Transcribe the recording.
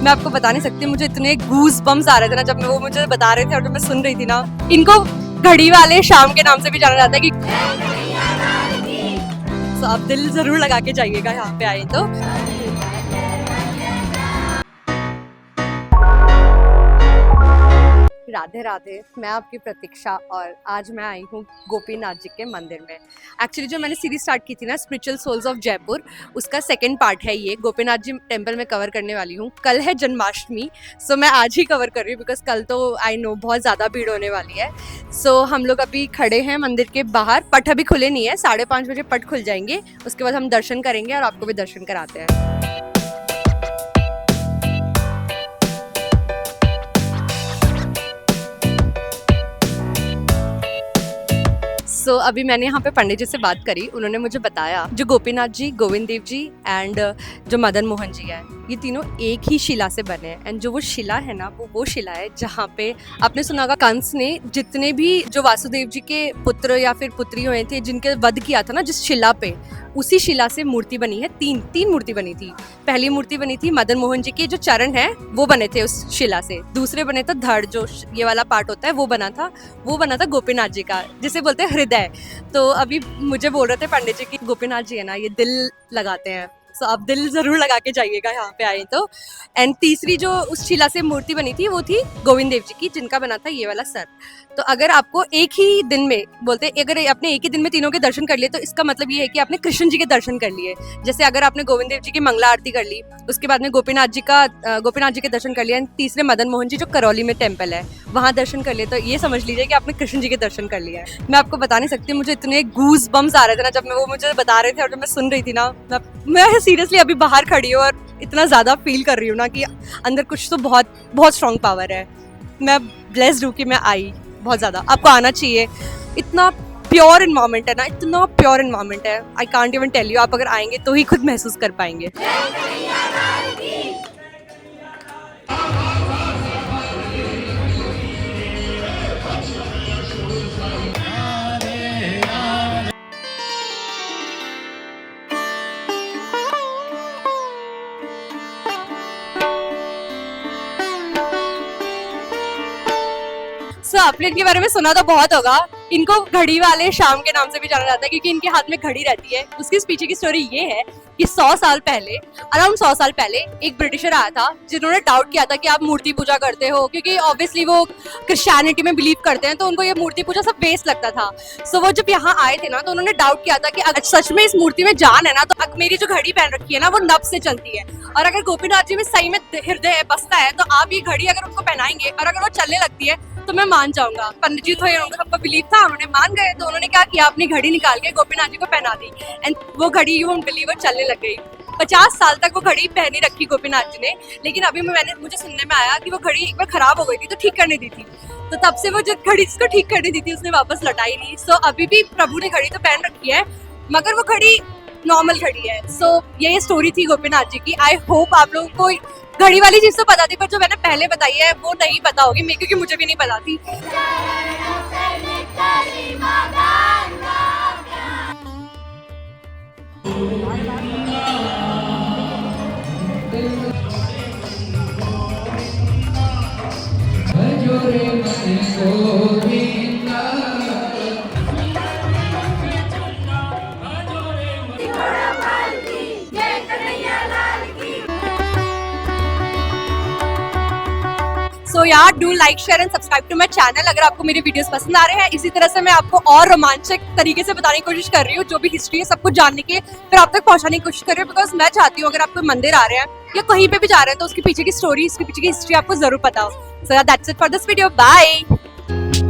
मैं आपको बता नहीं सकती, मुझे इतने गूज बम्स आ रहे थे ना जब वो मुझे बता रहे थे और जब मैं सुन रही थी ना। इनको घड़ी वाले शाम के नाम से भी जाना जाता है कि तो आप दिल जरूर लगा के जाइएगा यहाँ पे आए तो। राधे राधे, मैं आपकी प्रतीक्षा और आज मैं आई हूँ गोपीनाथ जी के मंदिर में। एक्चुअली जो मैंने सीरीज स्टार्ट की थी ना स्पिरिचुअल सोल्स ऑफ जयपुर, उसका सेकंड पार्ट है ये। गोपीनाथ जी टेम्पल में कवर करने वाली हूँ। कल है जन्माष्टमी, सो मैं आज ही कवर कर रही हूँ बिकॉज कल तो आई नो बहुत ज़्यादा भीड़ होने वाली है। सो हम लोग अभी खड़े हैं मंदिर के बाहर। पट अभी खुले नहीं है, 5:30 बजे पट खुल जाएंगे। उसके बाद हम दर्शन करेंगे और आपको भी दर्शन कराते हैं। सो अभी मैंने यहाँ पे पंडित जी से बात करी। उन्होंने मुझे बताया जो गोपीनाथ जी, गोविंद देव जी एंड जो मदन मोहन जी हैं, ये तीनों एक ही शिला से बने हैं। एंड जो वो शिला है ना वो शिला है जहाँ पे आपने सुना होगा कंस ने जितने भी जो वासुदेव जी के पुत्र या फिर पुत्री हुए थे जिनके वध किया था ना जिस शिला पे, उसी शिला से मूर्ति बनी है। तीन मूर्ति बनी थी। पहली मूर्ति बनी थी मदन मोहन जी के जो चरण है वो बने थे उस शिला से। दूसरे बने थे धड़, जो ये वाला पार्ट होता है वो बना था गोपीनाथ जी का, जिसे बोलते हैं हृदय। तो अभी मुझे बोल रहे थे पंडित जी की गोपीनाथ जी है ना ये दिल लगाते हैं, सो आप दिल जरूर लगा के जाइएगा यहाँ पे आए तो। एंड तीसरी जो उस शिला से मूर्ति बनी थी वो थी गोविंद देव जी की, जिनका बना था ये वाला सर। तो अगर आपको एक ही दिन में बोलते अगर आपने एक ही दिन में तीनों के दर्शन कर लिए तो इसका मतलब ये है कि आपने कृष्ण जी के दर्शन कर लिए। जैसे अगर आपने गोविंद देव जी की मंगला आरती कर ली, उसके बाद में गोपीनाथ जी के दर्शन कर लिया, तीसरे मदन मोहन जी जो करौली में टेम्पल है वहाँ दर्शन कर लिए, तो ये समझ लीजिए कि आपने कृष्ण जी के दर्शन कर लिया है। मैं आपको बता नहीं सकती, मुझे इतने गूज बम्स आ रहे थे ना जब वो मुझे बता रहे थे और जब मैं सुन रही थी ना। मैं सीरियसली अभी बाहर खड़ी हूँ और इतना ज़्यादा फील कर रही हूँ ना कि अंदर कुछ तो बहुत बहुत स्ट्रॉन्ग पावर है। मैं ब्लेस्ड हूँ कि मैं आई, बहुत ज़्यादा। आपको आना चाहिए, इतना प्योर एनवायरनमेंट है ना, इतना प्योर एनवायरनमेंट है, I can't even tell you. आप अगर आएंगे तो ही खुद महसूस कर पाएंगे। सो आपने इनके बारे में सुना तो बहुत होगा। इनको घड़ी वाले शाम के नाम से भी जाना जाता है क्योंकि इनके हाथ में घड़ी रहती है। उसके पीछे की स्टोरी ये है कि 100 साल पहले, अराउंड 100 साल पहले एक ब्रिटिशर आया था जिन्होंने डाउट किया था कि आप मूर्ति पूजा करते हो, क्योंकि ऑब्वियसली वो क्रिश्चियनिटी में बिलीव करते हैं तो उनको ये मूर्ति पूजा सब वेस्ट लगता था। सो वो जब यहाँ आए थे ना तो उन्होंने डाउट किया था कि अगर सच में इस मूर्ति में जान है ना तो मेरी जो घड़ी पहन रखी है ना वो नब्ज से चलती है, और अगर गोपीनाथ जी में सही में हृदय बसता है तो आप ये घड़ी अगर उनको पहनाएंगे और अगर वो चलने लगती है तो मैं मान जाऊंगा। पंडित जी थे, उनको सबका बिलीव था, उन्होंने मान गए। तो उन्होंने क्या किया, अपनी घड़ी निकाल के गोपीनाथ जी को पहना दी एंड वो घड़ी यू वोंट बिलीव चलने लग गई। 50 साल तक वो घड़ी पहनी रखी गोपीनाथ जी ने, लेकिन अभी मुझे सुनने में आया कि वो घड़ी एक बार खराब हो गई थी तो ठीक करने दी थी। तो तब से वो जो घड़ी जिसको ठीक करने दी थी उसने वापस लौटाई नहीं। सो अभी भी प्रभु ने घड़ी तो पहन रखी है मगर वो घड़ी नॉर्मल घड़ी है। सो ये स्टोरी थी गोपीनाथ जी की। आई होप आप लोगों को घड़ी वाली चीज तो पता थी, पर जो मैंने पहले बताई है वो नहीं पता होगी मैं, क्योंकि मुझे भी नहीं पता थी। सो यार do like, share and subscribe to my channel अगर आपको मेरे वीडियोस पसंद आ रहे हैं। इसी तरह से मैं आपको और रोमांचक तरीके से बताने की कोशिश कर रही हूँ, जो भी हिस्ट्री है सब कुछ जानने के फिर आप तक पहुंचाने की कोशिश कर रही हूँ। बिकॉज मैं चाहती हूँ अगर आप कोई मंदिर आ रहे हैं या कहीं पे भी जा रहे हैं तो उसके पीछे की स्टोरी, उसके पीछे की हिस्ट्री आपको जरूर पता हो। So that's it for this video, bye.